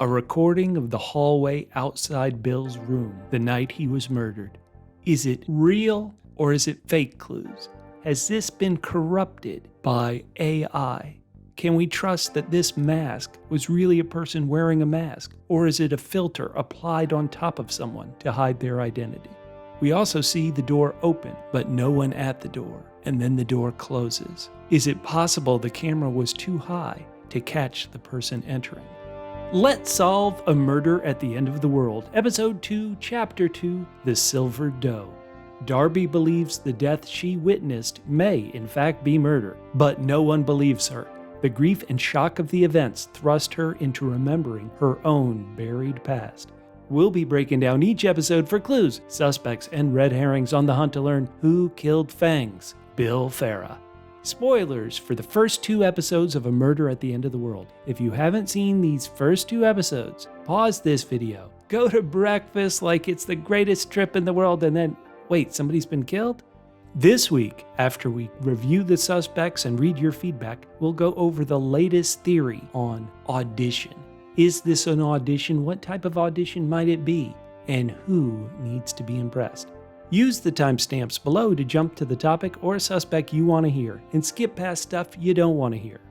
A recording of the hallway outside Bill's room the night he was murdered. Is it real or is it fake clues? Has this been corrupted by AI? Can we trust that this mask was really a person wearing a mask, or is it a filter applied on top of someone to hide their identity? We also see the door open, but no one at the door, and then the door closes. Is it possible the camera was too high to catch the person entering? Let's solve a murder at the end of the world. Episode 2, Chapter 2, The Silver Doe. Darby believes the death she witnessed may, in fact, be murder, but no one believes her. The grief and shock of the events thrust her into remembering her own buried past. We'll be breaking down each episode for clues, suspects, and red herrings on the hunt to learn who killed Fangs, Bill Farrah. Spoilers for the first 2 episodes of A Murder at the End of the World. If you haven't seen these first 2 episodes, pause this video, go to breakfast like it's the greatest trip in the world, and then, wait, somebody's been killed? This week, after we review the suspects and read your feedback, we'll go over the latest theory on audition. Is this an audition? What type of audition might it be? And who needs to be impressed? Use the timestamps below to jump to the topic or suspect you want to hear, and skip past stuff you don't want to hear.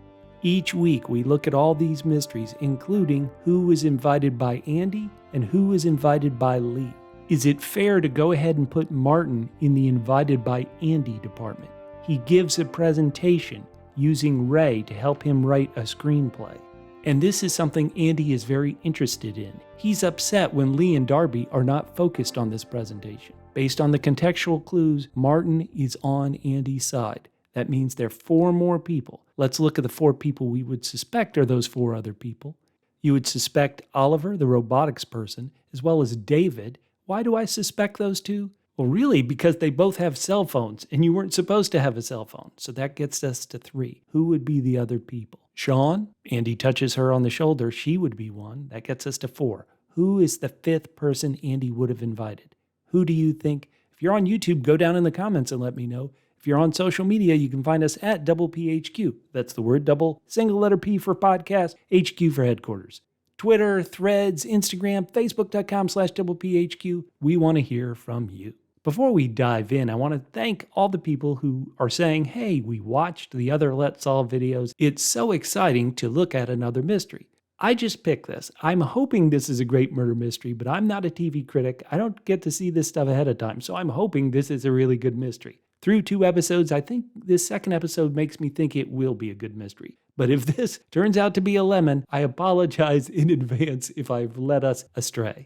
Each week we look at all these mysteries, including who was invited by Andy and who was invited by Lee. Is it fair to go ahead and put Martin in the invited by Andy department? He gives a presentation using Ray to help him write a screenplay. And this is something Andy is very interested in. He's upset when Lee and Darby are not focused on this presentation. Based on the contextual clues, Martin is on Andy's side. That means there are 4 more people. Let's look at the 4 people we would suspect are those 4 other people. You would suspect Oliver, the robotics person, as well as David. Why do I suspect those 2? Well, really, because they both have cell phones, and you weren't supposed to have a cell phone. So that gets us to 3. Who would be the other people? Sean, Andy touches her on the shoulder. She would be 1. That gets us to 4. Who is the 5th person Andy would have invited? Who do you think? If you're on YouTube, go down in the comments and let me know. If you're on social media, you can find us at PHQ. That's the word double, single letter P for podcast, HQ for headquarters. Twitter, Threads, Instagram, Facebook.com/PHQ. We want to hear from you. Before we dive in, I want to thank all the people who are saying, hey, we watched the other Let's Solve videos. It's so exciting to look at another mystery. I just picked this. I'm hoping this is a great murder mystery, but I'm not a TV critic. I don't get to see this stuff ahead of time, so I'm hoping this is a really good mystery. Through 2 episodes, I think this 2nd episode makes me think it will be a good mystery. But if this turns out to be a lemon, I apologize in advance if I've led us astray.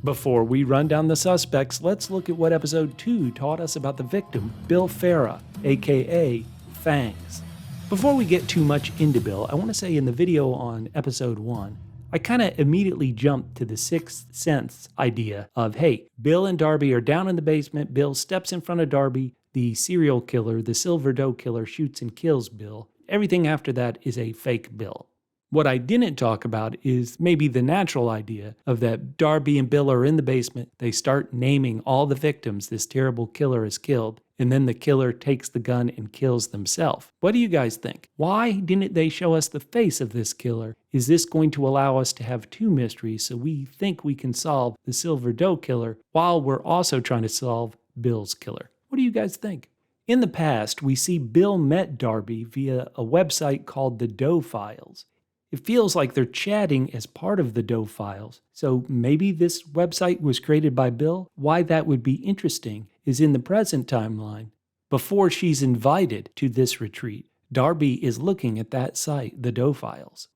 Before we run down the suspects, let's look at what episode 2 taught us about the victim, Bill Farrah, aka Fangs. Before we get too much into Bill, I want to say in the video on episode 1, I kind of immediately jumped to the 6th sense idea of, hey, Bill and Darby are down in the basement, Bill steps in front of Darby, the serial killer, the Silver Doe killer, shoots and kills Bill. Everything after that is a fake Bill. What I didn't talk about is maybe the natural idea of that Darby and Bill are in the basement, they start naming all the victims this terrible killer has killed, and then the killer takes the gun and kills themselves. What do you guys think? Why didn't they show us the face of this killer? Is this going to allow us to have 2 mysteries so we think we can solve the Silver Doe killer while we're also trying to solve Bill's killer? What do you guys think? In the past, we see Bill met Darby via a website called the Doe Files. It feels like they're chatting as part of the Doe Files, so maybe this website was created by Bill? Why that would be interesting is in the present timeline. Before she's invited to this retreat, Darby is looking at that site, the Doe Files.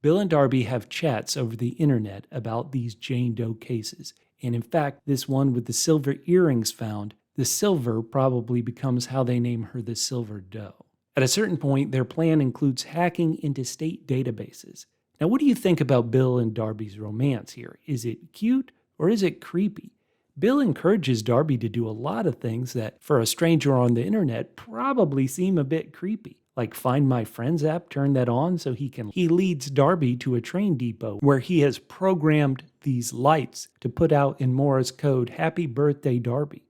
Bill and Darby have chats over the internet about these Jane Doe cases, and in fact, this one with the silver earrings found, the silver probably becomes how they name her the Silver Doe. At a certain point, their plan includes hacking into state databases. Now, what do you think about Bill and Darby's romance here? Is it cute or is it creepy? Bill encourages Darby to do a lot of things that, for a stranger on the internet, probably seem a bit creepy. Like Find My Friends app, turn that on so he leads Darby to a train depot where he has programmed these lights to put out in Morse code, Happy Birthday, Darby.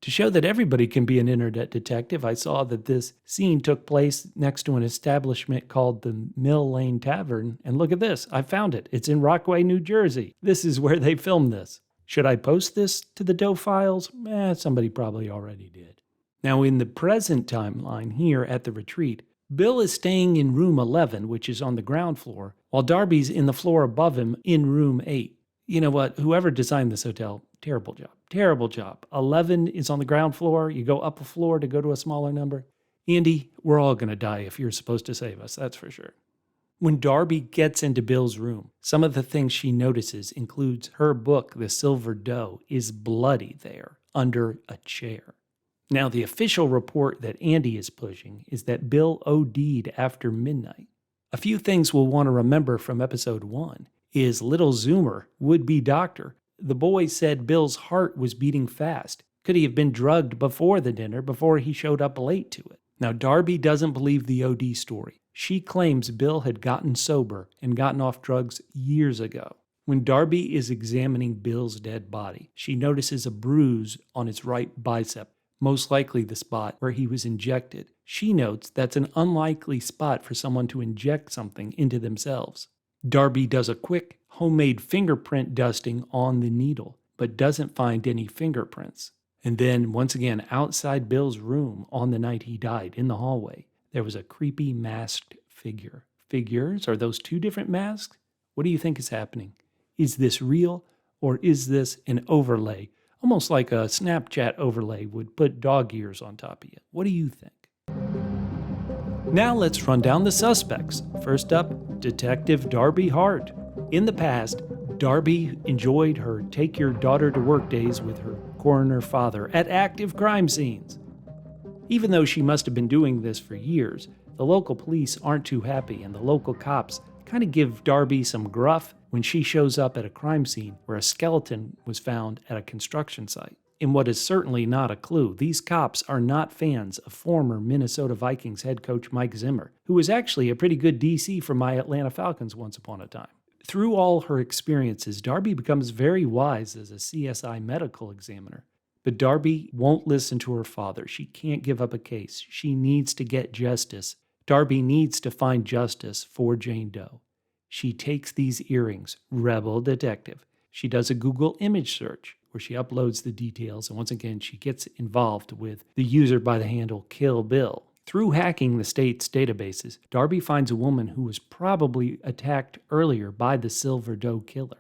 To show that everybody can be an internet detective, I saw that this scene took place next to an establishment called the Mill Lane Tavern. And look at this, I found it. It's in Rockaway, New Jersey. This is where they filmed this. Should I post this to the Doe files? Somebody probably already did. Now, in the present timeline here at the retreat, Bill is staying in room 11, which is on the ground floor, while Darby's in the floor above him in room 8. You know what? Whoever designed this hotel, terrible job. Terrible job. 11 is on the ground floor. You go up a floor to go to a smaller number. Andy, we're all going to die if you're supposed to save us, that's for sure. When Darby gets into Bill's room, some of the things she notices includes her book, The Silver Doe, is bloody there under a chair. Now, the official report that Andy is pushing is that Bill OD'd after midnight. A few things we'll want to remember from episode 1 is little Zoomer, would-be doctor. The boy said Bill's heart was beating fast. Could he have been drugged before the dinner, before he showed up late to it? Now, Darby doesn't believe the OD story. She claims Bill had gotten sober and gotten off drugs years ago. When Darby is examining Bill's dead body, she notices a bruise on his right bicep, most likely the spot where he was injected. She notes that's an unlikely spot for someone to inject something into themselves. Darby does a quick homemade fingerprint dusting on the needle, but doesn't find any fingerprints. And then, once again, outside Bill's room on the night he died, in the hallway, there was a creepy masked figure. Figures? Are those two different masks? What do you think is happening? Is this real, or is this an overlay? Almost like a Snapchat overlay would put dog ears on top of you. What do you think? Now let's run down the suspects. First up, Detective Darby Hart. In the past, Darby enjoyed her take your daughter to work days with her coroner father at active crime scenes. Even though she must have been doing this for years, the local police aren't too happy, and the local cops kind of give Darby some gruff when she shows up at a crime scene where a skeleton was found at a construction site. In what is certainly not a clue, these cops are not fans of former Minnesota Vikings head coach Mike Zimmer, who was actually a pretty good DC for my Atlanta Falcons once upon a time. Through all her experiences, Darby becomes very wise as a CSI medical examiner. But Darby won't listen to her father. She can't give up a case. She needs to get justice. Darby needs to find justice for Jane Doe. She takes these earrings, rebel detective. She does a Google image search where she uploads the details, and once again, she gets involved with the user by the handle Kill Bill. Through hacking the state's databases, Darby finds a woman who was probably attacked earlier by the Silver Doe killer.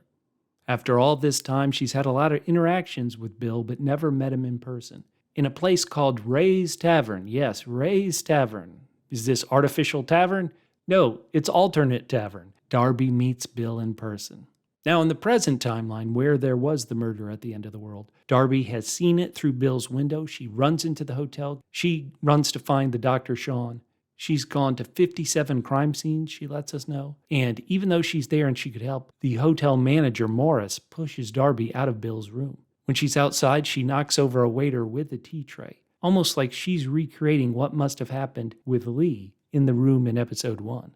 After all this time, she's had a lot of interactions with Bill, but never met him in person. In a place called Ray's Tavern. Yes, Ray's Tavern. Is this artificial tavern? No, it's alternate tavern. Darby meets Bill in person. Now, in the present timeline, where there was the murder at the end of the world, Darby has seen it through Bill's window. She runs into the hotel. She runs to find the Dr. Sean. She's gone to 57 crime scenes, she lets us know. And even though she's there and she could help, the hotel manager, Morris, pushes Darby out of Bill's room. When she's outside, she knocks over a waiter with a tea tray, almost like she's recreating what must have happened with Lee in the room in episode 1.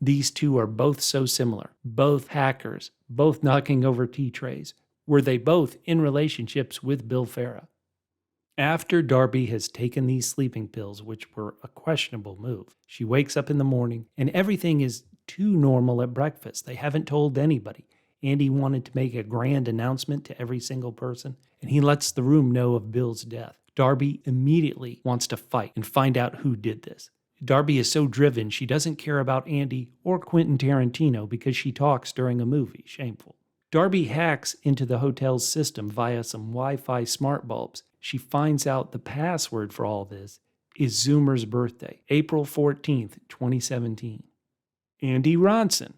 These two are both so similar, both hackers, both knocking over tea trays. Were they both in relationships with Bill Farrah? After Darby has taken these sleeping pills, which were a questionable move, she wakes up in the morning and everything is too normal at breakfast. They haven't told anybody. Andy wanted to make a grand announcement to every single person, and he lets the room know of Bill's death. Darby immediately wants to fight and find out who did this. Darby is so driven, she doesn't care about Andy or Quentin Tarantino because she talks during a movie. Shameful. Darby hacks into the hotel's system via some Wi-Fi smart bulbs. She finds out the password for all this is Zoomer's birthday, April 14th, 2017. Andy Ronson.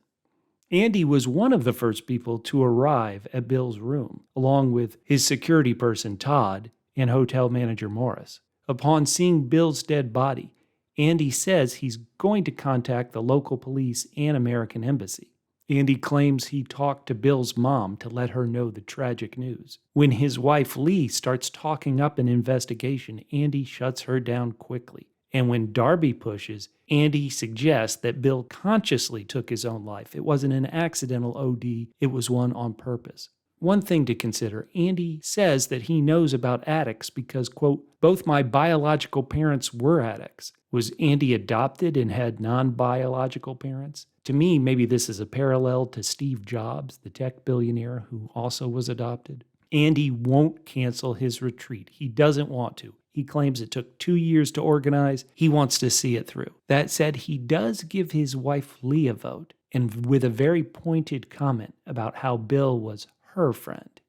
Andy was one of the first people to arrive at Bill's room, along with his security person, Todd, and hotel manager, Morris. Upon seeing Bill's dead body, Andy says he's going to contact the local police and American embassy. Andy claims he talked to Bill's mom to let her know the tragic news. When his wife Lee starts talking up an investigation, Andy shuts her down quickly. And when Darby pushes, Andy suggests that Bill consciously took his own life. It wasn't an accidental OD, it was one on purpose. One thing to consider, Andy says that he knows about addicts because, quote, both my biological parents were addicts. Was Andy adopted and had non-biological parents? To me, maybe this is a parallel to Steve Jobs, the tech billionaire who also was adopted. Andy won't cancel his retreat. He doesn't want to. He claims it took 2 years to organize. He wants to see it through. That said, he does give his wife Lee a vote, and with a very pointed comment about how Bill was her friend.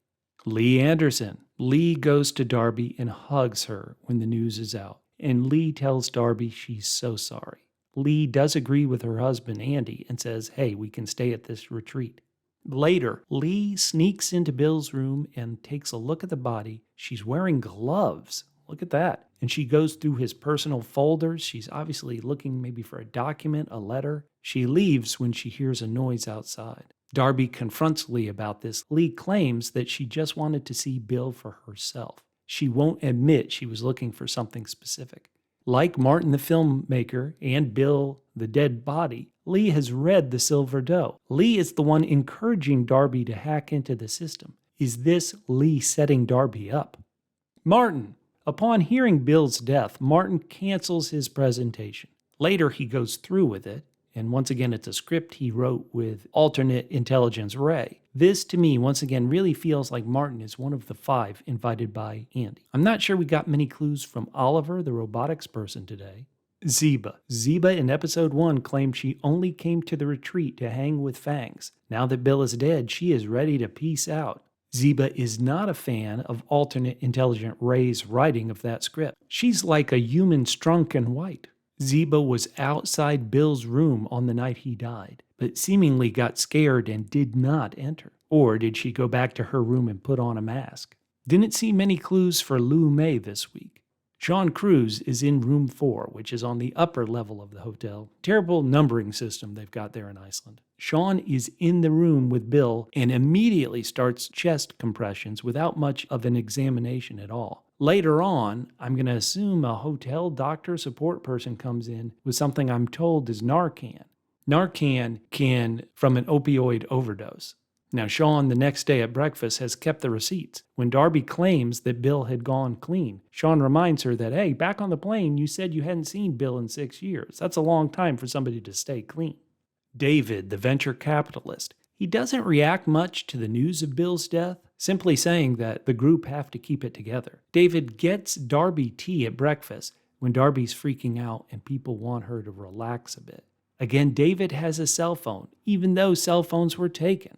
Lee Andersen. Lee goes to Darby and hugs her when the news is out, and Lee tells Darby she's so sorry. Lee does agree with her husband Andy and says, hey, we can stay at this retreat. Later, Lee sneaks into Bill's room and takes a look at the body. She's wearing gloves. Look at that. And she goes through his personal folders. She's obviously looking maybe for a document, a letter. She leaves when she hears a noise outside. Darby confronts Lee about this. Lee claims that she just wanted to see Bill for herself. She won't admit she was looking for something specific. Like Martin the filmmaker and Bill the dead body, Lee has read the Silver Doe. Lee is the one encouraging Darby to hack into the system. Is this Lee setting Darby up? Martin. Upon hearing Bill's death, Martin cancels his presentation. Later, he goes through with it, and once again, it's a script he wrote with alternate intelligence Ray. This, to me, once again, really feels like Martin is one of the 5 invited by Andy. I'm not sure we got many clues from Oliver, the robotics person, today. Ziba. Ziba in episode 1 claimed she only came to the retreat to hang with Fangs. Now that Bill is dead, she is ready to peace out. Ziba is not a fan of alternate intelligent Ray's writing of that script. She's like a human strunk and white. Ziba was outside Bill's room on the night he died, but seemingly got scared and did not enter. Or did she go back to her room and put on a mask? Didn't see many clues for Lui Mei this week. Sean Cruz is in room 4, which is on the upper level of the hotel. Terrible numbering system they've got there in Iceland. Sean is in the room with Bill and immediately starts chest compressions without much of an examination at all. Later on, I'm going to assume a hotel doctor support person comes in with something I'm told is Narcan. Narcan can from an opioid overdose. Now, Sean, the next day at breakfast, has kept the receipts. When Darby claims that Bill had gone clean, Sean reminds her that, hey, back on the plane, you said you hadn't seen Bill in 6 years. That's a long time for somebody to stay clean. David, the venture capitalist, he doesn't react much to the news of Bill's death, simply saying that the group have to keep it together. David gets Darby tea at breakfast when Darby's freaking out and people want her to relax a bit. Again, David has a cell phone, even though cell phones were taken.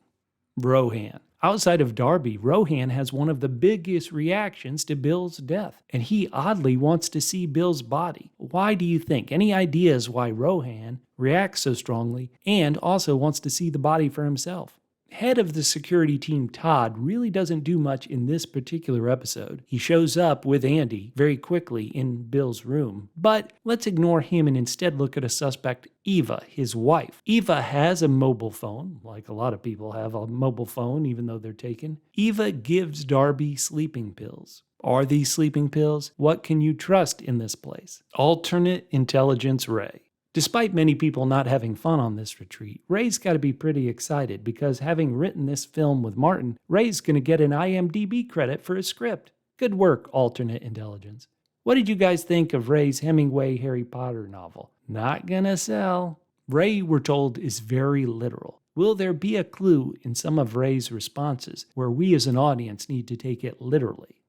Rohan. Outside of Darby, Rohan has one of the biggest reactions to Bill's death, and he oddly wants to see Bill's body. Why do you think? Any ideas why Rohan reacts so strongly and also wants to see the body for himself? Head of the security team, Todd, really doesn't do much in this particular episode. He shows up with Andy very quickly in Bill's room. But let's ignore him and instead look at a suspect, Eva, his wife. Eva has a mobile phone, like a lot of people have a mobile phone even though they're taken. Eva gives Darby sleeping pills. Are these sleeping pills? What can you trust in this place? Alternate intelligence Ray. Despite many people not having fun on this retreat, Ray's got to be pretty excited because having written this film with Martin, Ray's going to get an IMDb credit for his script. Good work, alternate intelligence. What did you guys think of Ray's Hemingway Harry Potter novel? Not gonna sell. Ray, we're told, is very literal. Will there be a clue in some of Ray's responses where we as an audience need to take it literally?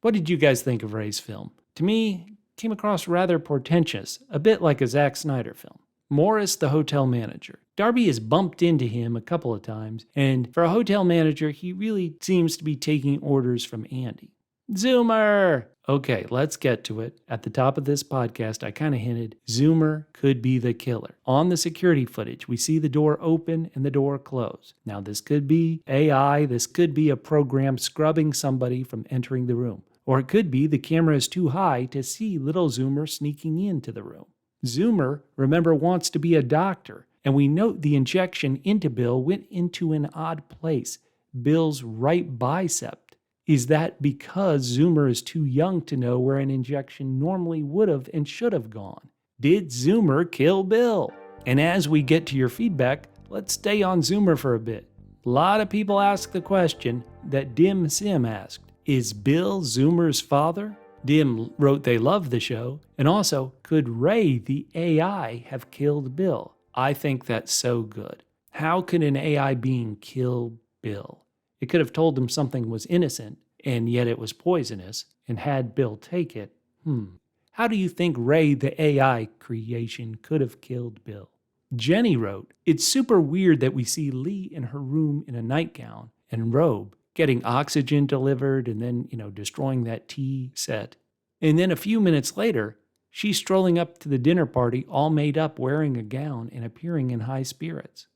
What did you guys think of Ray's film? To me, came across rather portentous, a bit like a Zack Snyder film. Morris, the hotel manager. Darby has bumped into him a couple of times, and for a hotel manager, he really seems to be taking orders from Andy. Zoomer! Okay, let's get to it. At the top of this podcast, I kind of hinted Zoomer could be the killer. On the security footage, we see the door open and the door close. Now, this could be AI, this could be a program scrubbing somebody from entering the room. Or it could be the camera is too high to see little Zoomer sneaking into the room. Zoomer, remember, wants to be a doctor, and we note the injection into Bill went into an odd place, Bill's right bicep. Is that because Zoomer is too young to know where an injection normally would have and should have gone? Did Zoomer kill Bill? And as we get to your feedback, let's stay on Zoomer for a bit. A lot of people ask the question that Dim Sim asked. Is Bill Zoomer's father? Dim wrote they love the show, and also, could Ray the AI have killed Bill? I think that's so good. How could an AI being kill Bill? It could have told him something was innocent, and yet it was poisonous, and had Bill take it. How do you think Ray the AI creation could have killed Bill? Jenny wrote, it's super weird that we see Lee in her room in a nightgown and robe, getting oxygen delivered and then, destroying that tea set. And then a few minutes later, she's strolling up to the dinner party all made up wearing a gown and appearing in high spirits.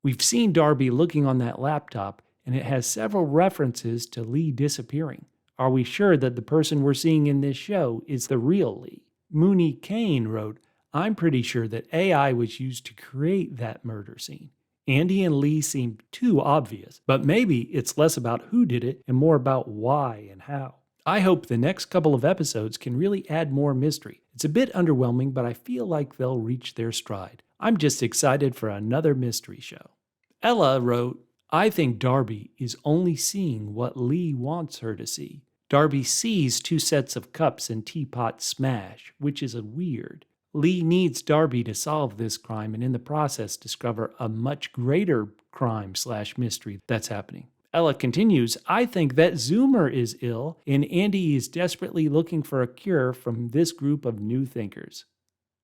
We've seen Darby looking on that laptop, and it has several references to Lee disappearing. Are we sure that the person we're seeing in this show is the real Lee? Mooney Kane wrote, I'm pretty sure that AI was used to create that murder scene. Andy and Lee seem too obvious, but maybe it's less about who did it and more about why and how. I hope the next couple of episodes can really add more mystery. It's a bit underwhelming, but I feel like they'll reach their stride. I'm just excited for another mystery show. Ella wrote, I think Darby is only seeing what Lee wants her to see. Darby sees 2 sets of cups and teapot smash, which is weird. Lee needs Darby to solve this crime and in the process discover a much greater crime/mystery that's happening. Ella continues, I think that Zoomer is ill and Andy is desperately looking for a cure from this group of new thinkers.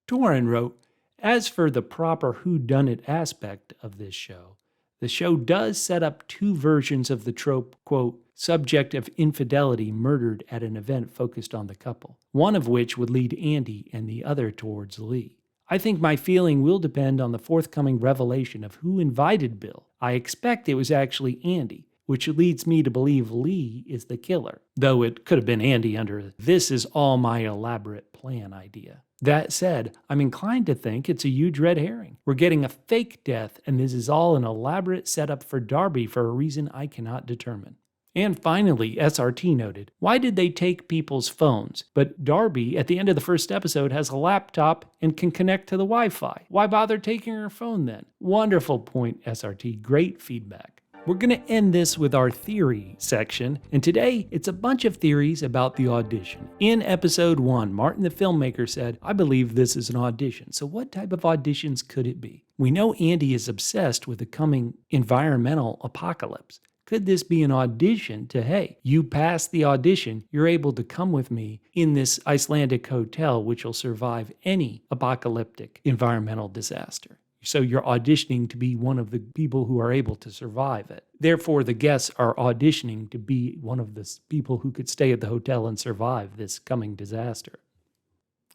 Torin wrote, as for the proper whodunit aspect of this show, the show does set up 2 versions of the trope, quote, subject of infidelity murdered at an event focused on the couple, one of which would lead Andy and the other towards Lee. I think my feeling will depend on the forthcoming revelation of who invited Bill. I expect it was actually Andy, which leads me to believe Lee is the killer, though it could have been Andy under this is all my elaborate plan idea. That said, I'm inclined to think it's a huge red herring. We're getting a fake death, and this is all an elaborate setup for Darby for a reason I cannot determine. And finally, SRT noted, why did they take people's phones? But Darby, at the end of the first episode, has a laptop and can connect to the Wi-Fi. Why bother taking her phone then? Wonderful point, SRT. Great feedback. We're going to end this with our theory section, and today it's a bunch of theories about the audition. In episode 1, Martin the filmmaker said, I believe this is an audition. So what type of auditions could it be? We know Andy is obsessed with the coming environmental apocalypse. Could this be an audition to, hey, you passed the audition, you're able to come with me in this Icelandic hotel which will survive any apocalyptic environmental disaster? So you're auditioning to be one of the people who are able to survive it. Therefore, the guests are auditioning to be one of the people who could stay at the hotel and survive this coming disaster.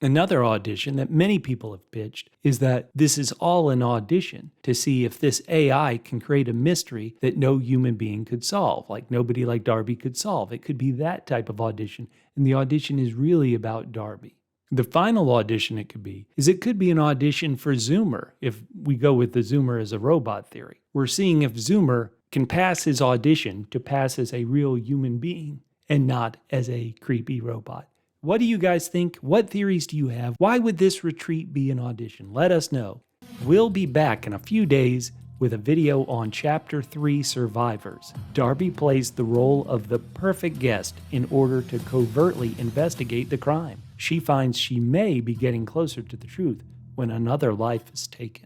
Another audition that many people have pitched is that this is all an audition to see if this AI can create a mystery that no human being could solve, like nobody like Darby could solve. It could be that type of audition, and the audition is really about Darby. The final audition it could be an audition for Zoomer, if we go with the Zoomer as a robot theory. We're seeing if Zoomer can pass his audition to pass as a real human being and not as a creepy robot. What do you guys think? What theories do you have? Why would this retreat be an audition? Let us know. We'll be back in a few days with a video on Chapter 3 Survivors. Darby plays the role of the perfect guest in order to covertly investigate the crime. She finds she may be getting closer to the truth when another life is taken.